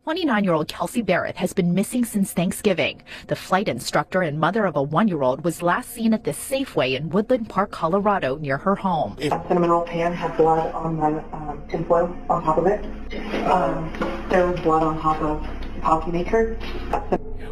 29-year-old Kelsey Berreth has been missing since Thanksgiving. The flight instructor and mother of a 1-year-old was last seen at this Safeway in Woodland Park, Colorado, near her home. A cinnamon roll pan had blood on the tinfoil on top of it. There was blood on top of the coffee maker.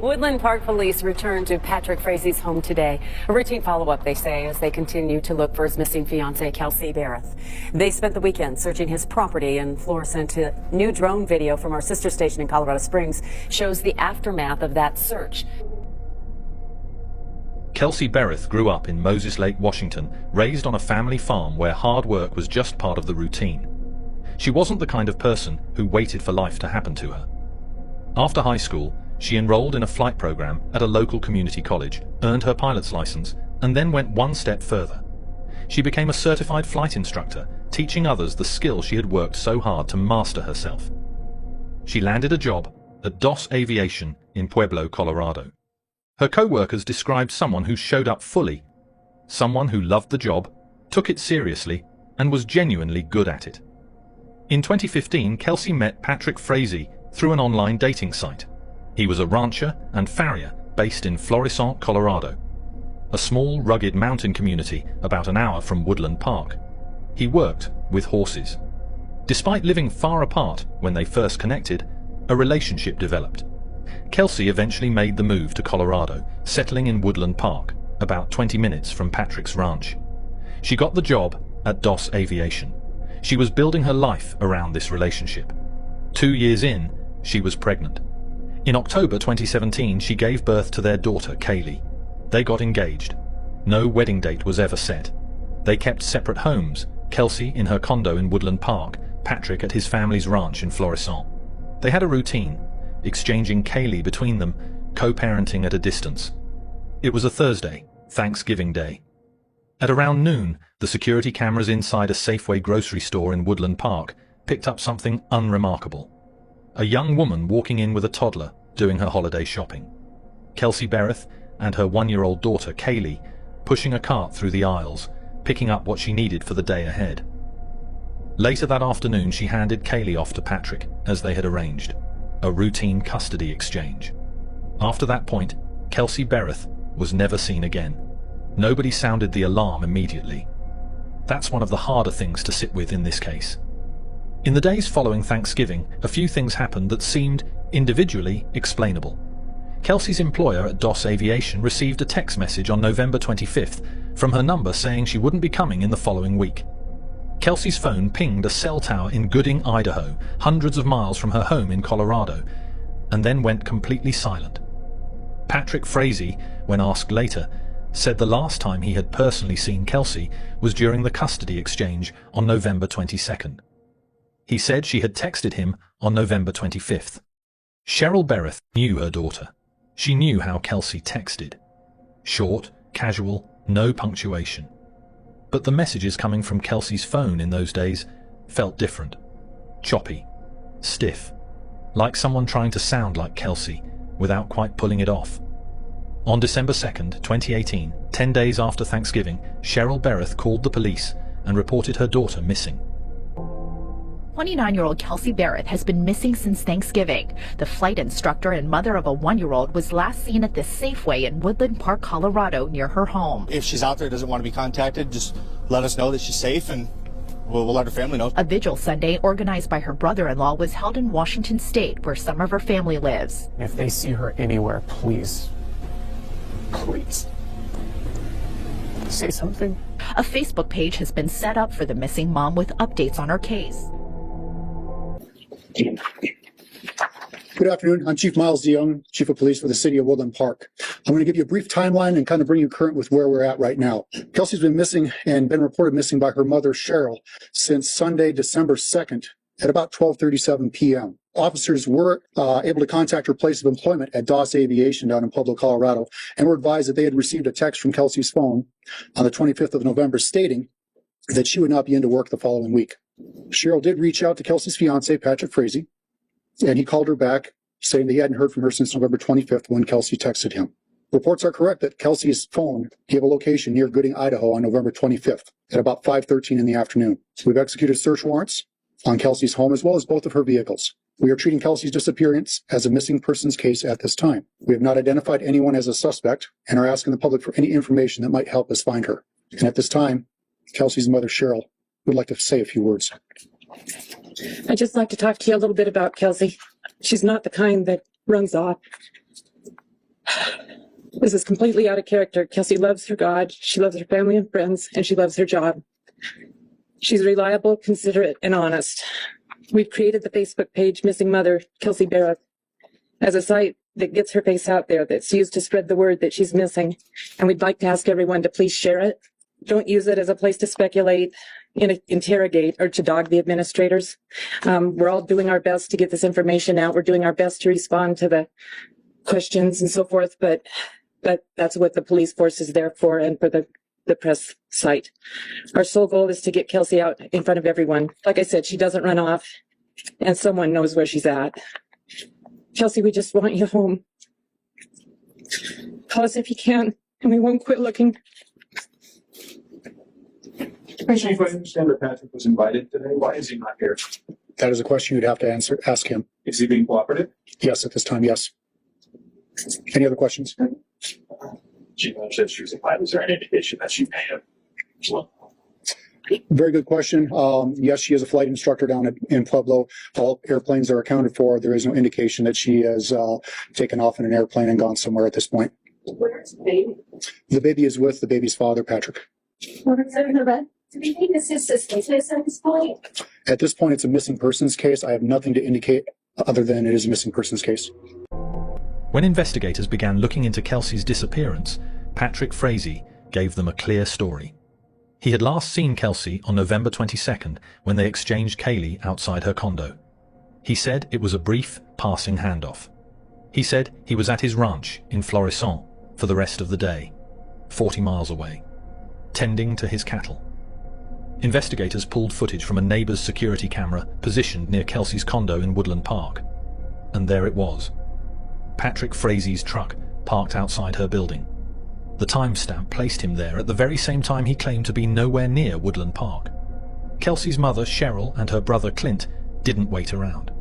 Woodland Park police returned to Patrick Frazee's home today. A routine follow-up, they say, as they continue to look for his missing fiancé, Kelsey Berreth. They spent the weekend searching his property, and Flora sent a new drone video from our sister station in Colorado Springs shows the aftermath of that search. Kelsey Berreth grew up in Moses Lake, Washington, raised on a family farm where hard work was just part of the routine. She wasn't the kind of person who waited for life to happen to her. After high school, she enrolled in a flight program at a local community college, earned her pilot's license, and then went one step further. She became a certified flight instructor, teaching others the skill she had worked so hard to master herself. She landed a job at DOS Aviation in Pueblo, Colorado. Her co-workers described someone who showed up fully, someone who loved the job, took it seriously, and was genuinely good at it. In 2015, Kelsey met Patrick Frazee through an online dating site. He was a rancher and farrier based in Florissant, Colorado, a small, rugged mountain community about an hour from Woodland Park. He worked with horses. Despite living far apart when they first connected, a relationship developed. Kelsey eventually made the move to Colorado, settling in Woodland Park, about 20 minutes from Patrick's ranch. She got the job at DOS Aviation. She was building her life around this relationship. 2 years in, she was pregnant. In October 2017, she gave birth to their daughter, Kaylee. They got engaged. No wedding date was ever set. They kept separate homes, Kelsey in her condo in Woodland Park, Patrick at his family's ranch in Florissant. They had a routine, exchanging Kaylee between them, co-parenting at a distance. It was a Thursday, Thanksgiving Day. At around noon, the security cameras inside a Safeway grocery store in Woodland Park picked up something unremarkable. A young woman walking in with a toddler doing her holiday shopping. Kelsey Berreth and her 1-year-old daughter, Kaylee, pushing a cart through the aisles, picking up what she needed for the day ahead. Later that afternoon, she handed Kaylee off to Patrick, as they had arranged, a routine custody exchange. After that point, Kelsey Berreth was never seen again. Nobody sounded the alarm immediately. That's one of the harder things to sit with in this case. In the days following Thanksgiving, a few things happened that seemed individually explainable. Kelsey's employer at DOS Aviation received a text message on November 25th from her number saying she wouldn't be coming in the following week. Kelsey's phone pinged a cell tower in Gooding, Idaho, hundreds of miles from her home in Colorado, and then went completely silent. Patrick Frazee, when asked later, said the last time he had personally seen Kelsey was during the custody exchange on November 22nd. He said she had texted him on November 25th. Cheryl Berreth knew her daughter. She knew how Kelsey texted. Short, casual, no punctuation. But the messages coming from Kelsey's phone in those days felt different. Choppy, stiff, like someone trying to sound like Kelsey without quite pulling it off. On December 2nd, 2018, 10 days after Thanksgiving, Cheryl Berreth called the police and reported her daughter missing. 29-year-old Kelsey Berreth has been missing since Thanksgiving. The flight instructor and mother of a 1-year-old was last seen at this Safeway in Woodland Park, Colorado, near her home. If she's out there, doesn't want to be contacted, just let us know that she's safe, and we'll let her family know. A vigil Sunday organized by her brother-in-law was held in Washington State, where some of her family lives. If they see her anywhere, please say something. A Facebook page has been set up for the missing mom with updates on her case. Good afternoon. I'm Chief Miles DeYoung, Chief of Police for the City of Woodland Park. I'm going to give you a brief timeline and kind of bring you current with where we're at right now. Kelsey's been missing and been reported missing by her mother, Cheryl, since Sunday, December 2nd at about 12:37 p.m. Officers were able to contact her place of employment at DOS Aviation down in Pueblo, Colorado, and were advised that they had received a text from Kelsey's phone on the 25th of November stating that she would not be into work the following week. Cheryl did reach out to Kelsey's fiancé, Patrick Frazee, and he called her back saying that he hadn't heard from her since November 25th when Kelsey texted him. Reports are correct that Kelsey's phone gave a location near Gooding, Idaho on November 25th at about 5:13 in the afternoon. We've executed search warrants on Kelsey's home as well as both of her vehicles. We are treating Kelsey's disappearance as a missing persons case at this time. We have not identified anyone as a suspect and are asking the public for any information that might help us find her. And at this time, Kelsey's mother, Cheryl, would like to say a few words. I'd just like to talk to you a little bit about Kelsey. She's not the kind that runs off. This is completely out of character. Kelsey loves her God, she loves her family and friends, and she loves her job. She's reliable, considerate, and honest. We've created the Facebook page Missing Mother, Kelsey Berreth, as a site that gets her face out there, that's used to spread the word that she's missing. And we'd like to ask everyone to please share it. Don't use it as a place to speculate, interrogate, or to dog the administrators. We're all doing our best to get this information out. We're doing our best to respond to the questions and so forth, but that's what the police force is there for, and for the press site. Our sole goal is to get Kelsey out in front of everyone. Like I said, she doesn't run off, and someone knows where she's at. Kelsey, we just want you home. Call us if you can, and we won't quit looking. Chief, I understand that Patrick was invited today. Why is he not here? That is a question you'd have to ask him. Is he being cooperative? Yes, at this time, yes. Any other questions? Chief said she was invited. Is there any indication that she may have? Well, very good question. Yes, she is a flight instructor down in Pueblo. All airplanes are accounted for. There is no indication that she has taken off in an airplane and gone somewhere at this point. Where's the baby? The baby is with the baby's father, Patrick. Where's her bed? Do we need this assistance at this point? At this point, it's a missing persons case. I have nothing to indicate other than it is a missing persons case. When investigators began looking into Kelsey's disappearance, Patrick Frazee gave them a clear story. He had last seen Kelsey on November 22nd when they exchanged Kaylee outside her condo. He said it was a brief, passing handoff. He said he was at his ranch in Florissant for the rest of the day, 40 miles away, tending to his cattle. Investigators pulled footage from a neighbor's security camera positioned near Kelsey's condo in Woodland Park. And there it was. Patrick Frazee's truck parked outside her building. The timestamp placed him there at the very same time he claimed to be nowhere near Woodland Park. Kelsey's mother, Cheryl, and her brother, Clint, didn't wait around.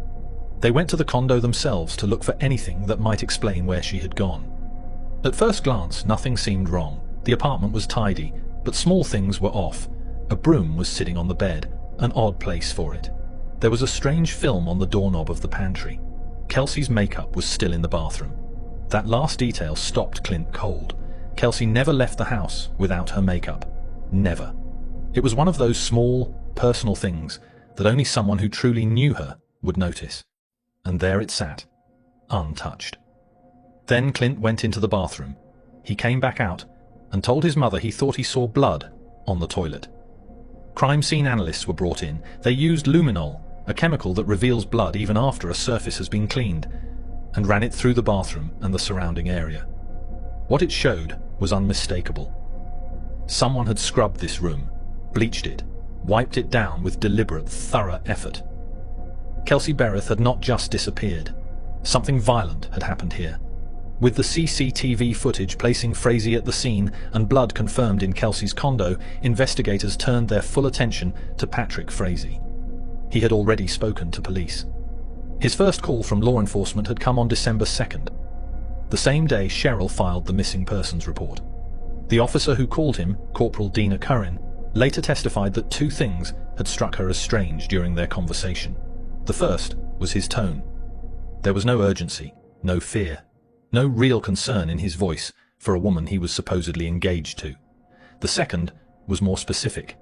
They went to the condo themselves to look for anything that might explain where she had gone. At first glance, nothing seemed wrong. The apartment was tidy, but small things were off. A broom was sitting on the bed, an odd place for it. There was a strange film on the doorknob of the pantry. Kelsey's makeup was still in the bathroom. That last detail stopped Clint cold. Kelsey never left the house without her makeup. Never. It was one of those small, personal things that only someone who truly knew her would notice. And there it sat, untouched. Then Clint went into the bathroom. He came back out and told his mother he thought he saw blood on the toilet. Crime scene analysts were brought in. They used luminol, a chemical that reveals blood even after a surface has been cleaned, and ran it through the bathroom and the surrounding area. What it showed was unmistakable. Someone had scrubbed this room, bleached it, wiped it down with deliberate, thorough effort. Kelsey Berreth had not just disappeared. Something violent had happened here. With the CCTV footage placing Frazee at the scene and blood confirmed in Kelsey's condo, investigators turned their full attention to Patrick Frazee. He had already spoken to police. His first call from law enforcement had come on December 2nd. The same day, Cheryl filed the missing persons report. The officer who called him, Corporal Dina Curran, later testified that two things had struck her as strange during their conversation. The first was his tone. There was no urgency, no fear, no real concern in his voice for a woman he was supposedly engaged to. The second was more specific.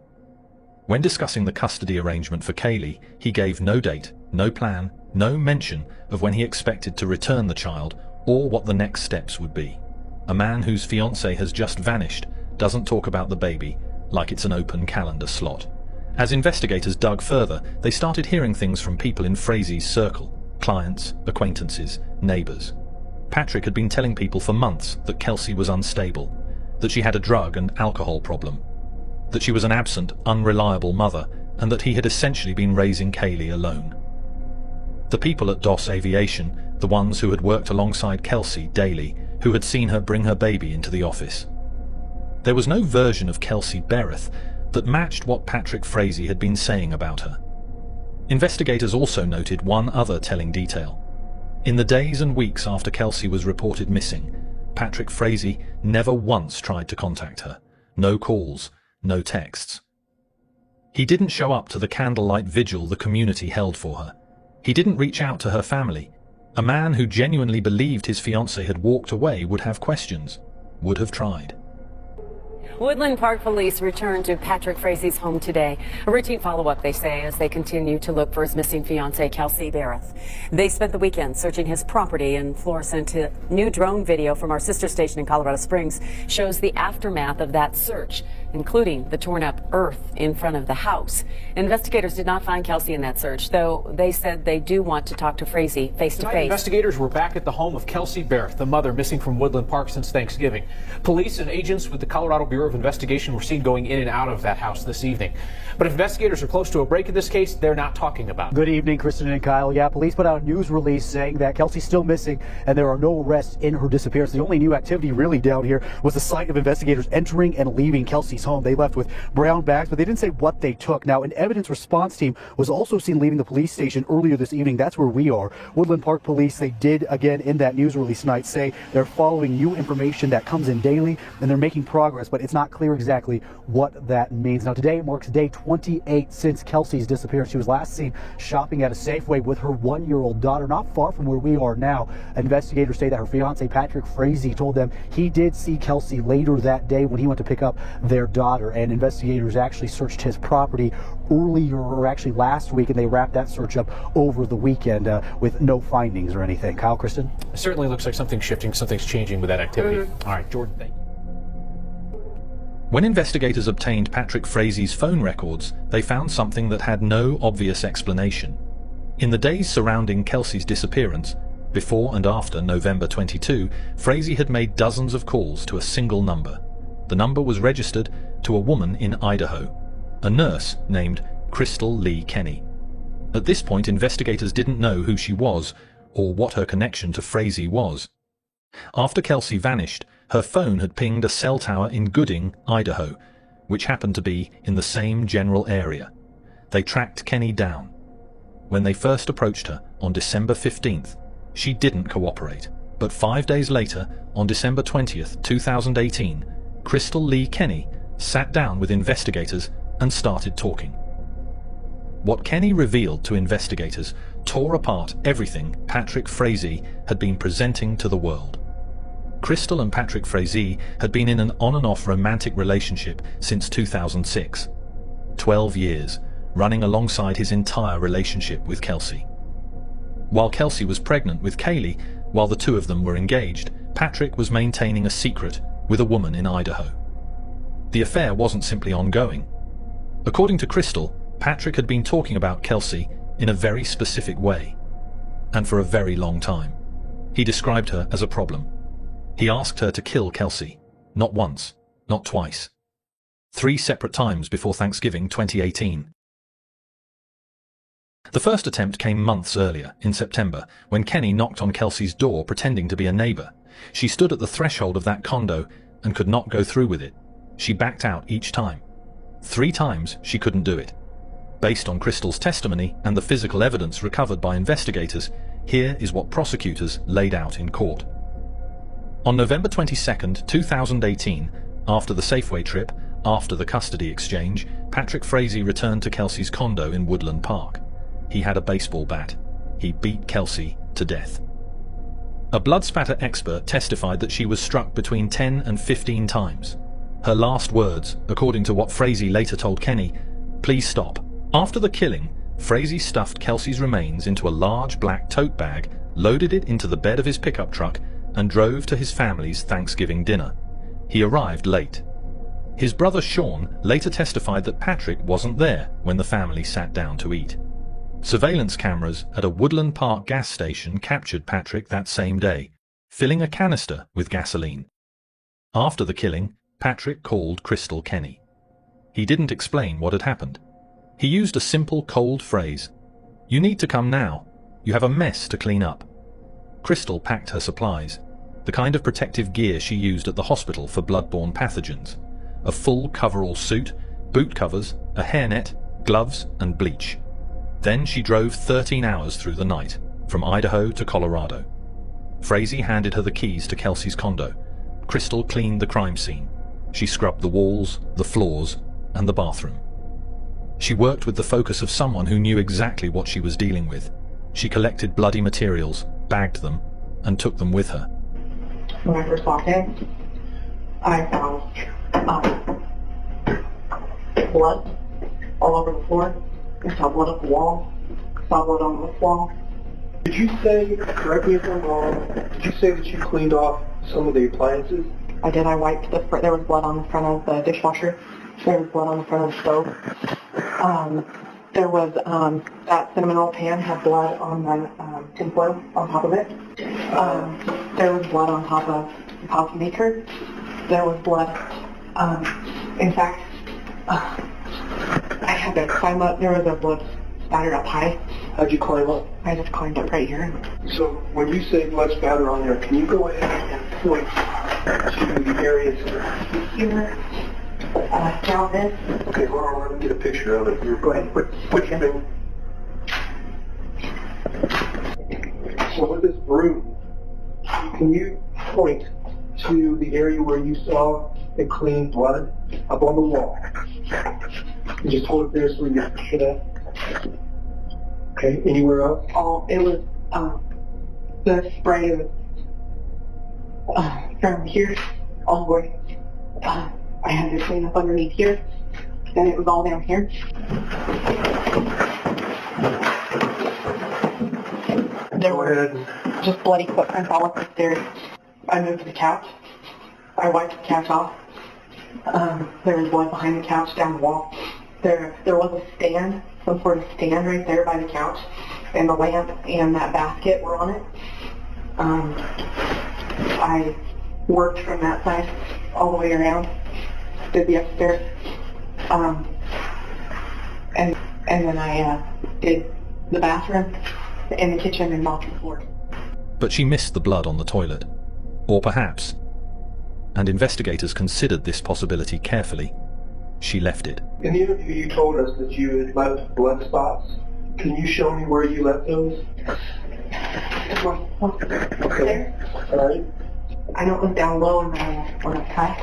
When discussing the custody arrangement for Kaylee, he gave no date, no plan, no mention of when he expected to return the child or what the next steps would be. A man whose fiancé has just vanished doesn't talk about the baby like it's an open calendar slot. As investigators dug further, they started hearing things from people in Frazee's circle, clients, acquaintances, neighbors. Patrick had been telling people for months that Kelsey was unstable, that she had a drug and alcohol problem, that she was an absent, unreliable mother, and that he had essentially been raising Kaylee alone. The people at DOS Aviation, the ones who had worked alongside Kelsey daily, who had seen her bring her baby into the office. There was no version of Kelsey Berreth that matched what Patrick Frazee had been saying about her. Investigators also noted one other telling detail. In the days and weeks after Kelsey was reported missing, Patrick Frazee never once tried to contact her. No calls, no texts. He didn't show up to the candlelight vigil the community held for her. He didn't reach out to her family. A man who genuinely believed his fiancée had walked away would have questions, would have tried. Woodland Park police returned to Patrick Frazee's home today. A routine follow-up, they say, as they continue to look for his missing fiancée, Kelsey Berreth. They spent the weekend searching his property, and Flora sent a new drone video from our sister station in Colorado Springs shows the aftermath of that search, including the torn-up earth in front of the house. Investigators did not find Kelsey in that search, though they said they do want to talk to Frazee face-to-face. Investigators were back at the home of Kelsey Berreth, the mother missing from Woodland Park since Thanksgiving. Police and agents with the Colorado Bureau of Investigation were seen going in and out of that house this evening. But if investigators are close to a break in this case, they're not talking about it. Good evening, Kristen and Kyle. Yeah, police put out a news release saying that Kelsey's still missing and there are no arrests in her disappearance. The only new activity really down here was the sight of investigators entering and leaving Kelsey's home. They left with brown bags, but they didn't say what they took. Now, an evidence response team was also seen leaving the police station earlier this evening. That's where we are. Woodland Park Police, they did, again, in that news release tonight, say they're following new information that comes in daily and they're making progress, but it's not clear exactly what that means. Now, today marks day 28 since Kelsey's disappearance. She was last seen shopping at a Safeway with her one-year-old daughter, not far from where we are now. Investigators say that her fiancé, Patrick Frazee, told them he did see Kelsey later that day when he went to pick up their daughter, and investigators actually searched his property earlier, or actually last week, and they wrapped that search up over the weekend with no findings or anything. Kyle, Kristen? It certainly looks like something's shifting, something's changing with that activity. All right, Jordan, thank you. When investigators obtained Patrick Frazee's phone records, they found something that had no obvious explanation. In the days surrounding Kelsey's disappearance, before and after November 22, Frazee had made dozens of calls to a single number. The number was registered to a woman in Idaho, a nurse named Krystal Lee Kenney. At this point, investigators didn't know who she was or what her connection to Frazee was. After Kelsey vanished, her phone had pinged a cell tower in Gooding, Idaho, which happened to be in the same general area. They tracked Kenney down. When they first approached her on December 15th, she didn't cooperate. But 5 days later, on December 20th, 2018, Krystal Lee Kenney sat down with investigators and started talking. What Kenney revealed to investigators tore apart everything Patrick Frazee had been presenting to the world. Krystal and Patrick Frazee had been in an on-and-off romantic relationship since 2006. 12 years, running alongside his entire relationship with Kelsey. While Kelsey was pregnant with Kaylee, while the two of them were engaged, Patrick was maintaining a secret with a woman in Idaho. The affair wasn't simply ongoing. According to Krystal, Patrick had been talking about Kelsey in a very specific way, and for a very long time. He described her as a problem. He asked her to kill Kelsey, not once, not twice. 3 separate times before Thanksgiving 2018. The first attempt came months earlier, in September, when Kenney knocked on Kelsey's door pretending to be a neighbor. She stood at the threshold of that condo and could not go through with it. She backed out each time. 3 times she couldn't do it. Based on Krystal's testimony and the physical evidence recovered by investigators, here is what prosecutors laid out in court. On November 22, 2018, after the Safeway trip, after the custody exchange, Patrick Frazee returned to Kelsey's condo in Woodland Park. He had a baseball bat. He beat Kelsey to death. A blood spatter expert testified that she was struck between 10 and 15 times. Her last words, according to what Frazee later told Kenney, "Please stop." After the killing, Frazee stuffed Kelsey's remains into a large black tote bag, loaded it into the bed of his pickup truck, and drove to his family's Thanksgiving dinner. He arrived late. His brother Sean later testified that Patrick wasn't there when the family sat down to eat. Surveillance cameras at a Woodland Park gas station captured Patrick that same day, filling a canister with gasoline. After the killing, Patrick called Krystal Kenney. He didn't explain what had happened. He used a simple cold phrase, "You need to come now. You have a mess to clean up." Krystal packed her supplies, the kind of protective gear she used at the hospital for blood-borne pathogens: a full coverall suit, boot covers, a hairnet, gloves, and bleach. Then she drove 13 hours through the night, from Idaho to Colorado. Frazee handed her the keys to Kelsey's condo. Krystal cleaned the crime scene. She scrubbed the walls, the floors, and the bathroom. She worked with the focus of someone who knew exactly what she was dealing with. She collected bloody materials, bagged them, and took them with her. When I first walked in, I found blood all over the floor. I saw blood up the wall. Saw blood on this wall. Did you say, correct me if I'm wrong, did you say that you cleaned off some of the appliances? I did. I wiped the front. There was blood on the front of the dishwasher. There was blood on the front of the stove. There was that cinnamon roll pan had blood on the tinfoil on top of it. There was blood on top of the coffee maker. There was blood. In fact, I had to climb up. There was a blood spatter up high. How'd you climb up? I just climbed up right here. So when you say blood spatter on there, can you go ahead and point to the areas here? Down this. Okay, hold on, let me get a picture of it. Go ahead, put your finger. So with this broom, can you point to the area where you saw the clean blood up on the wall? And just hold it there so we can get a picture of that. Okay, anywhere else? Oh, it was the spray was from here all the way. I had to clean up underneath here. Then it was all down here. There were just bloody footprints all up the stairs. I moved to the couch. I wiped the couch off. There was blood behind the couch down the wall. There was a stand, some sort of stand right there by the couch, and the lamp and that basket were on it. I worked from that side all the way around, did the upstairs, and then I did the bathroom and the kitchen and mopped the floor. But she missed the blood on the toilet. Or perhaps, and investigators considered this possibility carefully, she left it. In the interview you told us that you had left blood spots. Can you show me where you left those? Okay. All right. I know it was down low and then when I cut.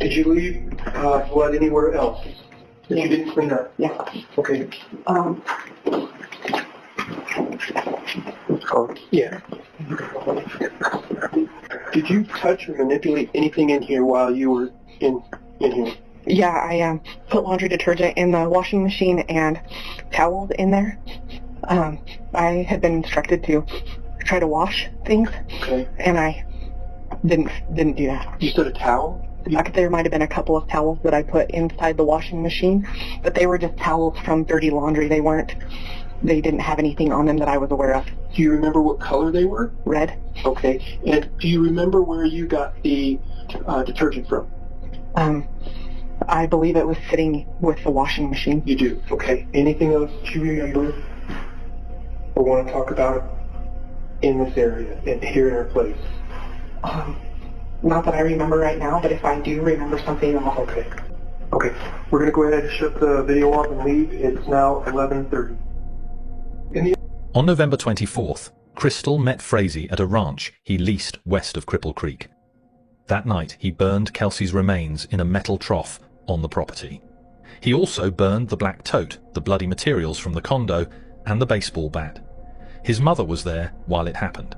Did you leave blood anywhere else that you didn't clean up? Yeah. Okay. Yeah. Did you touch or manipulate anything in here while you were in here? Yeah, I put laundry detergent in the washing machine and towels in there. I had been instructed to try to wash things, okay, and I didn't do that. You said a towel? There might have been a couple of towels that I put inside the washing machine, but they were just towels from dirty laundry. They didn't have anything on them that I was aware of. Do you remember what color they were? Red. Okay. And do you remember where you got the detergent from? I believe it was sitting with the washing machine. You do? Okay. Anything else that you remember or want to talk about in this area and here in our place? Not that I remember right now, but if I do remember something, I'll... Okay. Okay. We're going to go ahead and shut the video off and leave. It's now 11:30. On November 24th, Krystal met Frazee at a ranch he leased west of Cripple Creek. That night, he burned Kelsey's remains in a metal trough on the property. He also burned the black tote, the bloody materials from the condo, and the baseball bat. His mother was there while it happened.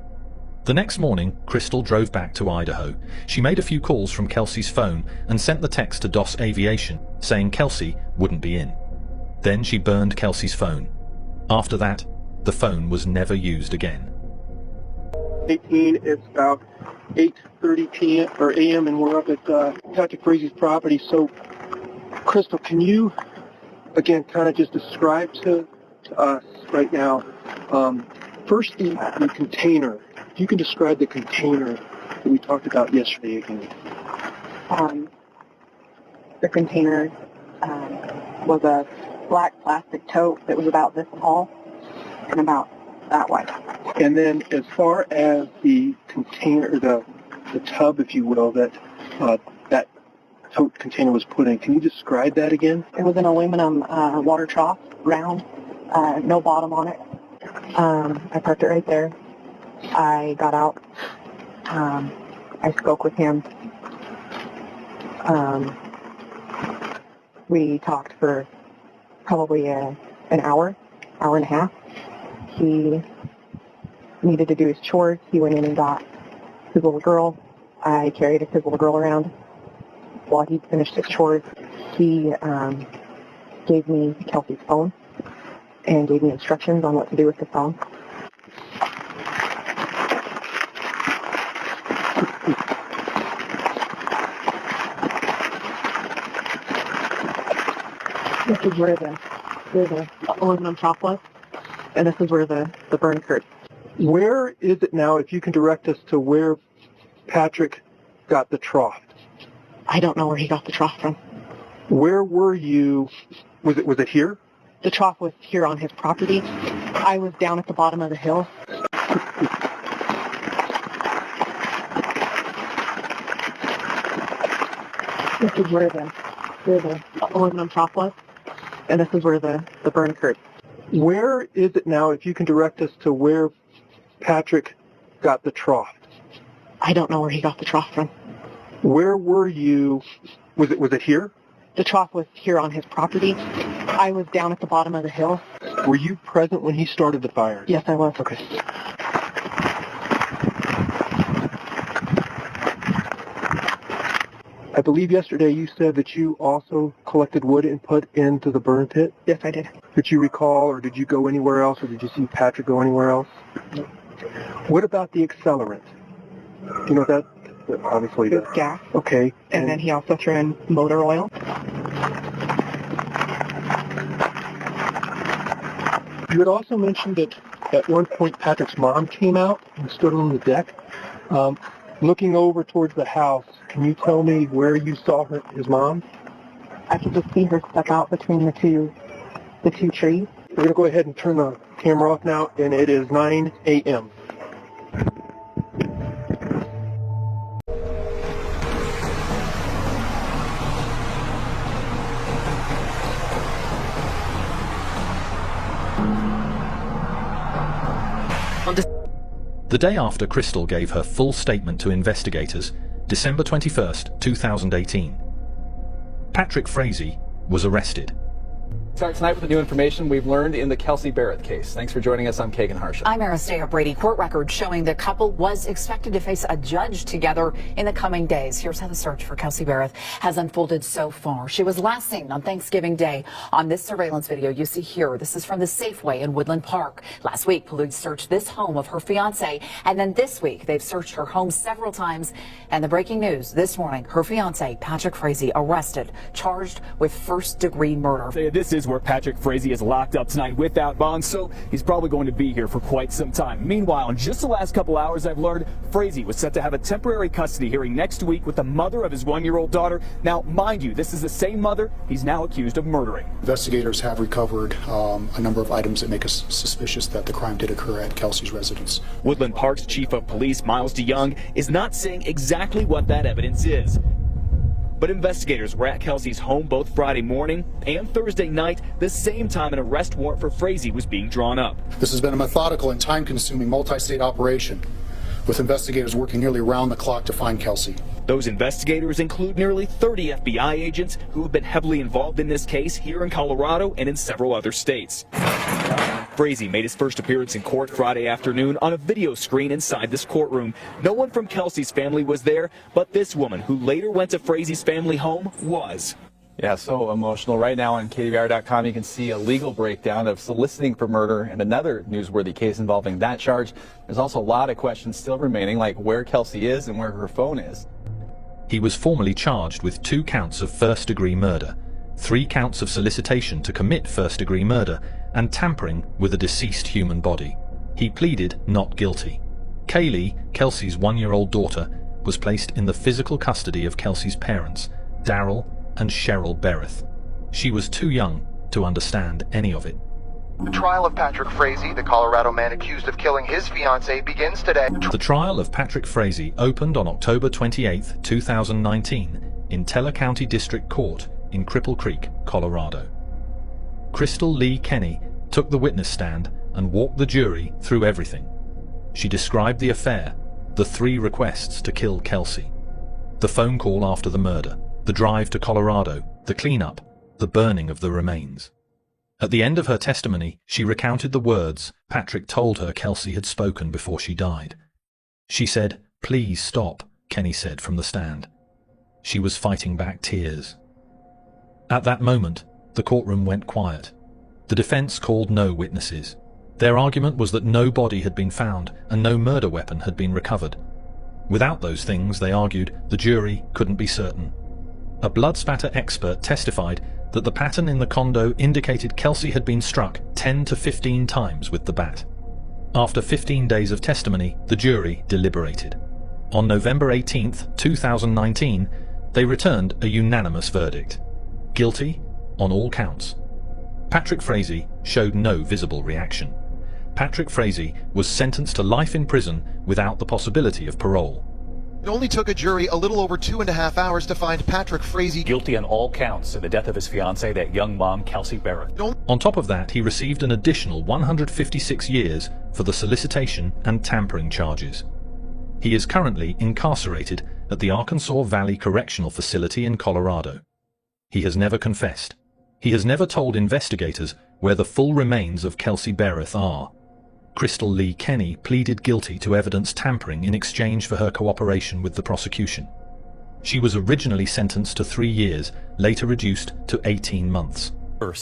The next morning, Krystal drove back to Idaho. She made a few calls from Kelsey's phone and sent the text to DOS Aviation saying Kelsey wouldn't be in. Then she burned Kelsey's phone. After that, the phone was never used again. 18, it's about 8:30 p.m. or a.m. and we're up at Patrick Frazee's property. So, Krystal, can you again kind of just describe to us right now? First, the container. If you can describe the container that we talked about yesterday again. The container was a black plastic tote that was about this tall and about that wide. And then as far as the container, the tub, if you will, that that tote container was put in. Can you describe that again? It was an aluminum water trough, round, no bottom on it. I parked it right there. I got out. I spoke with him. We talked for probably an hour and a half. He needed to do his chores. He went in and got his little girl. I carried his little girl around while he finished his chores. He gave me Kelsey's phone and gave me instructions on what to do with the phone. This is where the aluminum trough was, and this is where the burn occurred. Where is it now, if you can direct us to where Patrick got the trough? I don't know where he got the trough from. Where were you? Was it here? The trough was here on his property. I was down at the bottom of the hill. This is where the aluminum trough was, and this is where the burn occurred. Where is it now, if you can direct us to where Patrick got the trough? I don't know where he got the trough from. Where were you? Was it here? The trough was here on his property. I was down at the bottom of the hill. Were you present when he started the fire? Yes, I was. Okay. I believe yesterday you said that you also collected wood and put into the burn pit? Yes, I did. Did you recall, or did you go anywhere else, or did you see Patrick go anywhere else? No. What about the accelerant? You know that? Obviously. It was gas. Okay. And then he also threw in motor oil. You had also mentioned that at one point Patrick's mom came out and stood on the deck. Looking over towards the house, can you tell me where you saw his mom? I could just see her stuck out between the two trees. We're going to go ahead and turn the camera off now, and it is 9 a.m. The day after Krystal gave her full statement to investigators, December 21st, 2018, Patrick Frazee was arrested. Start tonight with the new information we've learned in the Kelsey Berreth case. Thanks for joining us. I'm Kagan Harsha. I'm Aristea Brady. Court records showing the couple was expected to face a judge together in the coming days. Here's how the search for Kelsey Berreth has unfolded so far. She was last seen on Thanksgiving Day on this surveillance video you see here. This is from the Safeway in Woodland Park. Last week, police searched this home of her fiance, and then this week they've searched her home several times. And the breaking news this morning: her fiance Patrick Frazee arrested, charged with first-degree murder. This is where Patrick Frazee is locked up tonight without bond, so he's probably going to be here for quite some time. Meanwhile, in just the last couple hours, I've learned Frazee was set to have a temporary custody hearing next week with the mother of his one-year-old daughter. Now, mind you, this is the same mother he's now accused of murdering. Investigators have recovered a number of items that make us suspicious that the crime did occur at Kelsey's residence. Woodland Park's Chief of Police, Miles DeYoung, is not saying exactly what that evidence is. But investigators were at Kelsey's home both Friday morning and Thursday night, the same time an arrest warrant for Frazee was being drawn up. This has been a methodical and time-consuming multi-state operation, with investigators working nearly around the clock to find Kelsey. Those investigators include nearly 30 FBI agents who have been heavily involved in this case here in Colorado and in several other states. Frazee made his first appearance in court Friday afternoon on a video screen inside this courtroom. No one from Kelsey's family was there, but this woman, who later went to Frazee's family home, was. Yeah, so emotional. Right now on KDVR.com, you can see a legal breakdown of soliciting for murder and another newsworthy case involving that charge. There's also a lot of questions still remaining, like where Kelsey is and where her phone is. He was formally charged with 2 counts of first-degree murder, 3 counts of solicitation to commit first-degree murder, and tampering with a deceased human body. He pleaded not guilty. Kaylee, Kelsey's 1-year-old daughter, was placed in the physical custody of Kelsey's parents, Daryl and Cheryl Berreth. She was too young to understand any of it. The trial of Patrick Frazee, the Colorado man accused of killing his fiancée, begins today. The trial of Patrick Frazee opened on October 28, 2019 in Teller County District Court in Cripple Creek, Colorado. Krystal Lee Kenney took the witness stand and walked the jury through everything. She described the affair, the 3 requests to kill Kelsey, the phone call after the murder, the drive to Colorado, the cleanup, the burning of the remains. At the end of her testimony, she recounted the words Patrick told her Kelsey had spoken before she died. She said, "Please stop," Kenney said from the stand. She was fighting back tears. At that moment, the courtroom went quiet. The defense called no witnesses. Their argument was that no body had been found and no murder weapon had been recovered. Without those things, they argued, the jury couldn't be certain. A blood spatter expert testified that the pattern in the condo indicated Kelsey had been struck 10 to 15 times with the bat. After 15 days of testimony, the jury deliberated. On November 18, 2019, they returned a unanimous verdict. Guilty on all counts. Patrick Frazee showed no visible reaction. Patrick Frazee was sentenced to life in prison without the possibility of parole. It only took a jury a little over 2.5 hours to find Patrick Frazee guilty on all counts in the death of his fiancée, that young mom, Kelsey Berreth. On top of that, he received an additional 156 years for the solicitation and tampering charges. He is currently incarcerated at the Arkansas Valley Correctional Facility in Colorado. He has never confessed. He has never told investigators where the full remains of Kelsey Berreth are. Krystal Lee Kenney pleaded guilty to evidence tampering in exchange for her cooperation with the prosecution. She was originally sentenced to 3 years, later reduced to 18 months.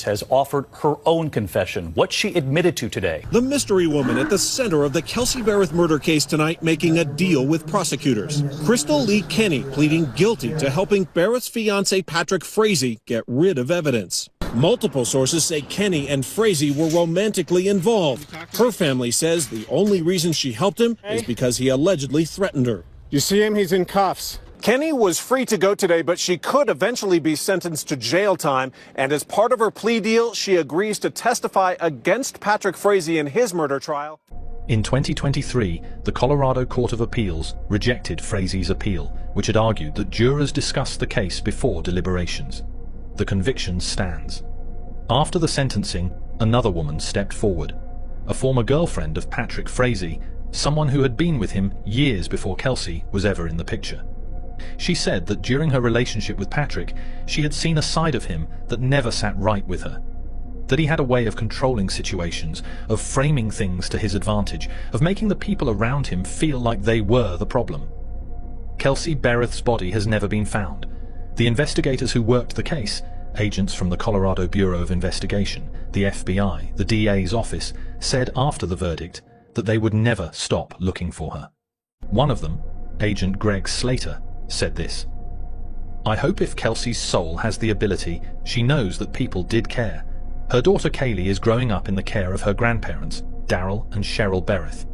Has offered her own confession, what she admitted to today. The mystery woman at the center of the Kelsey Berreth murder case tonight making a deal with prosecutors. Krystal Lee Kenney pleading guilty to helping Berreth's fiancé Patrick Frazee get rid of evidence. Multiple sources say Kenney and Frazee were romantically involved. Her family says the only reason she helped him is because he allegedly threatened her. You see him? He's in cuffs. Kenney was free to go today, but she could eventually be sentenced to jail time. And as part of her plea deal, she agrees to testify against Patrick Frazee in his murder trial. In 2023, the Colorado Court of Appeals rejected Frazee's appeal, which had argued that jurors discussed the case before deliberations. The conviction stands. After the sentencing, another woman stepped forward. A former girlfriend of Patrick Frazee, someone who had been with him years before Kelsey was ever in the picture. She said that during her relationship with Patrick, she had seen a side of him that never sat right with her. That he had a way of controlling situations, of framing things to his advantage, of making the people around him feel like they were the problem. Kelsey Berreth's body has never been found. The investigators who worked the case, agents from the Colorado Bureau of Investigation, the FBI, the DA's office, said after the verdict that they would never stop looking for her. One of them, Agent Greg Slater, said this: "I hope if Kelsey's soul has the ability, she knows that people did care. Her daughter Kaylee is growing up in the care of her grandparents, Daryl and Cheryl Berreth.